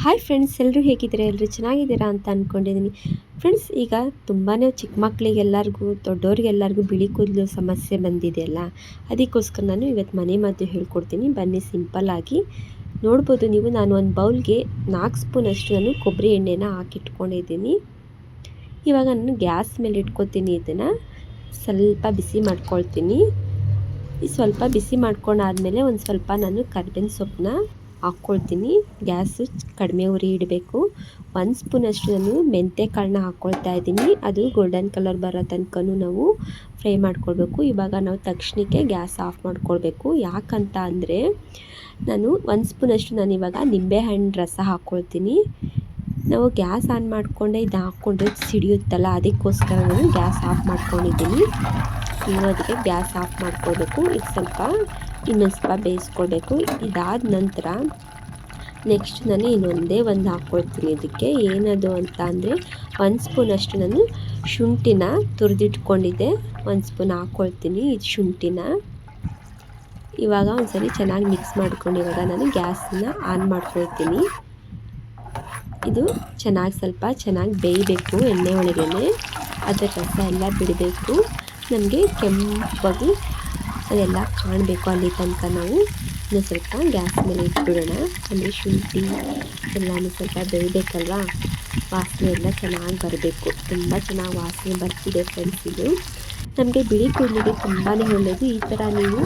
Hi friends, ಎಲ್ಲರೂ ಹೇಗಿದ್ದೀರಾ? ಎಲ್ಲರೂ ಚೆನ್ನಾಗಿದ್ದೀರಾ ಅಂತ ಅಂದ್ಕೊಂಡಿದ್ದೀನಿ. ಫ್ರೆಂಡ್ಸ್, ಈಗ ತುಂಬಾ ಚಿಕ್ಕ ಮಕ್ಕಳಿಗೆಲ್ಲರಿಗೂ ದೊಡ್ಡವ್ರಿಗೆಲ್ಲರಿಗೂ ಬಿಳಿ ಕೂದಲು ಸಮಸ್ಯೆ ಬಂದಿದೆಯಲ್ಲ, ಅದಕ್ಕೋಸ್ಕರ ನಾನು ಇವತ್ತು ಮನೆ ಮದ್ದು ಹೇಳ್ಕೊಡ್ತೀನಿ. ಬನ್ನಿ, ಸಿಂಪಲ್ಲಾಗಿ ನೋಡ್ಬೋದು ನೀವು. ನಾನು ಒಂದು ಬೌಲ್ಗೆ 4 ಸ್ಪೂನಷ್ಟು ನಾನು ಕೊಬ್ಬರಿ ಎಣ್ಣೆನ ಹಾಕಿಟ್ಕೊಂಡಿದ್ದೀನಿ. ಇವಾಗ ನಾನು ಗ್ಯಾಸ್ ಮೇಲೆ ಇಟ್ಕೊತೀನಿ. ಇದನ್ನು ಸ್ವಲ್ಪ ಬಿಸಿ ಮಾಡ್ಕೊಳ್ತೀನಿ. ಸ್ವಲ್ಪ ಬಿಸಿ ಮಾಡ್ಕೊಂಡಾದಮೇಲೆ ಒಂದು ಸ್ವಲ್ಪ ನಾನು ಕರ್ಬೇವಿನ ಸೊಪ್ಪನ್ನ ಹಾಕ್ಕೊಳ್ತೀನಿ. ಗ್ಯಾಸು ಕಡಿಮೆ ಉರಿ ಇಡಬೇಕು. 1 ಸ್ಪೂನಷ್ಟು ನಾನು ಮೆಂತ್ಯ ಕಾಳನ್ನ ಹಾಕ್ಕೊಳ್ತಾ ಇದ್ದೀನಿ. ಅದು ಗೋಲ್ಡನ್ ಕಲರ್ ಬರೋ ತನಕ ನಾವು ಫ್ರೈ ಮಾಡ್ಕೊಳ್ಬೇಕು. ಇವಾಗ ನಾವು ತಕ್ಷಣಕ್ಕೆ ಗ್ಯಾಸ್ ಆಫ್ ಮಾಡ್ಕೊಳ್ಬೇಕು. ಯಾಕಂತ ಅಂದರೆ ನಾನು 1 ಸ್ಪೂನಷ್ಟು ನಾನಿವಾಗ ನಿಂಬೆಹಣ್ಣು ರಸ ಹಾಕ್ಕೊಳ್ತೀನಿ. ನಾವು ಗ್ಯಾಸ್ ಆನ್ ಮಾಡಿಕೊಂಡೆ ಇದು ಹಾಕ್ಕೊಂಡ್ರೆ ಸಿಡಿಯುತ್ತಲ್ಲ, ಅದಕ್ಕೋಸ್ಕರ ನಾನು ಗ್ಯಾಸ್ ಆಫ್ ಮಾಡ್ಕೊಂಡಿದ್ದೀನಿ. ನೀವು ಅದಕ್ಕೆ ಗ್ಯಾಸ್ ಆಫ್ ಮಾಡ್ಕೊಳ್ಬೇಕು. ಇದು ಸ್ವಲ್ಪ ಇನ್ನೊಂದು ಸ್ವಲ್ಪ ಬೇಯಿಸ್ಕೊಳ್ಬೇಕು. ಇದಾದ ನಂತರ ನೆಕ್ಸ್ಟ್ ನಾನು ಇನ್ನೊಂದೇ ಒಂದು ಹಾಕ್ಕೊಳ್ತೀನಿ. ಇದಕ್ಕೆ ಏನದು ಅಂತ ಅಂದರೆ 1 ಸ್ಪೂನಷ್ಟು ನಾನು ಶುಂಠಿನ ತುರಿದಿಟ್ಕೊಂಡಿದ್ದೆ. 1 ಸ್ಪೂನ್ ಹಾಕ್ಕೊಳ್ತೀನಿ ಇದು ಶುಂಠಿನ. ಇವಾಗ ಒಂದ್ಸರಿ ಚೆನ್ನಾಗಿ ಮಿಕ್ಸ್ ಮಾಡ್ಕೊಂಡು ಇವಾಗ ನಾನು ಗ್ಯಾಸನ್ನ ಆನ್ ಮಾಡ್ಕೊಳ್ತೀನಿ. ಇದು ಸ್ವಲ್ಪ ಚೆನ್ನಾಗಿ ಬೇಯಬೇಕು. ಎಣ್ಣೆ ಒಳಗೇ ಅದರ ರಸ ಎಲ್ಲ ಬಿಡಬೇಕು. ನಮಗೆ ಕೆಂಪಾಗಿ ಅದೆಲ್ಲ ಕಾಣಬೇಕು. ಅಲ್ಲಿ ತನಕ ನಾವು ಇನ್ನೂ ಸ್ವಲ್ಪ ಗ್ಯಾಸ್ ಮೇಲೆ ಇಟ್ಬಿಡೋಣ. ಅಂದರೆ ಶುಂಠಿ ಎಲ್ಲನೂ ಸ್ವಲ್ಪ ಬೇಯಬೇಕಲ್ವ, ವಾಸನೆ ಎಲ್ಲ ಚೆನ್ನಾಗಿ ಬರಬೇಕು. ತುಂಬ ಚೆನ್ನಾಗಿ ವಾಸನೆ ಬರ್ತಿದೆ ಫ್ರೆಂಡ್ಸ್. ಇದು ನಮಗೆ ಬಿಳಿ ಕೂದಲಿಗೆ ತುಂಬಾ ಒಳ್ಳೆಯದು. ಈ ಥರ ನೀವು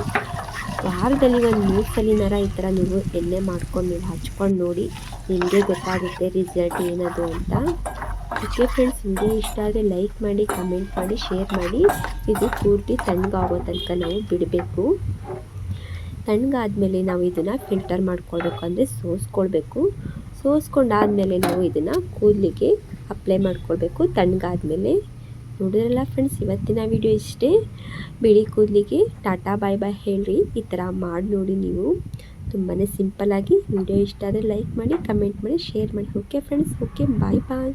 ವಾರದಲ್ಲಿ ಒಂದು 3 ಸಲಿನಾರ ಈ ಥರ ನೀವು ಎಣ್ಣೆ ಮಾಡ್ಕೊಂಡು ನೀವು ಹಚ್ಕೊಂಡು ನೋಡಿ, ನಿಮಗೆ ಗೊತ್ತಾಗುತ್ತೆ ರಿಸಲ್ಟ್ ಏನದು ಅಂತ. ಓಕೆ ಫ್ರೆಂಡ್ಸ್, ವಿಡಿಯೋ ಇಷ್ಟ ಆದರೆ ಲೈಕ್ ಮಾಡಿ, ಕಮೆಂಟ್ ಮಾಡಿ, ಶೇರ್ ಮಾಡಿ. ಇದು ಪೂರ್ತಿ ತಣ್ಣಗಾಗೋ ತನಕ ನಾವು ಬಿಡಬೇಕು. ತಣ್ಣಗಾದ್ಮೇಲೆ ನಾವು ಇದನ್ನು ಫಿಲ್ಟರ್ ಮಾಡ್ಕೊಳ್ಬೇಕು, ಅಂದರೆ ಸೋಸ್ಕೊಳ್ಬೇಕು. ಸೋಸ್ಕೊಂಡಾದಮೇಲೆ ನಾವು ಇದನ್ನು ಕೂದಲಿಗೆ ಅಪ್ಲೈ ಮಾಡ್ಕೊಳ್ಬೇಕು ತಣ್ಣಗಾದ್ಮೇಲೆ. ನೋಡಿದ್ರಲ್ಲ ಫ್ರೆಂಡ್ಸ್, ಇವತ್ತಿನ ವಿಡಿಯೋ ಇಷ್ಟೇ. ಬಿಳಿ ಕೂದಲಿಗೆ ಟಾಟಾ ಬಾಯ್ ಬಾಯ್ ಹೇಳ್ರಿ. ಈ ಥರ ಮಾಡಿ ನೋಡಿ ನೀವು. ತುಂಬಾ ಸಿಂಪಲ್ಲಾಗಿ. ವಿಡಿಯೋ ಇಷ್ಟ ಆದರೆ ಲೈಕ್ ಮಾಡಿ, ಕಮೆಂಟ್ ಮಾಡಿ, ಶೇರ್ ಮಾಡಿ. ಓಕೆ ಫ್ರೆಂಡ್ಸ್, ಓಕೆ, ಬಾಯ್ ಬಾಯ್.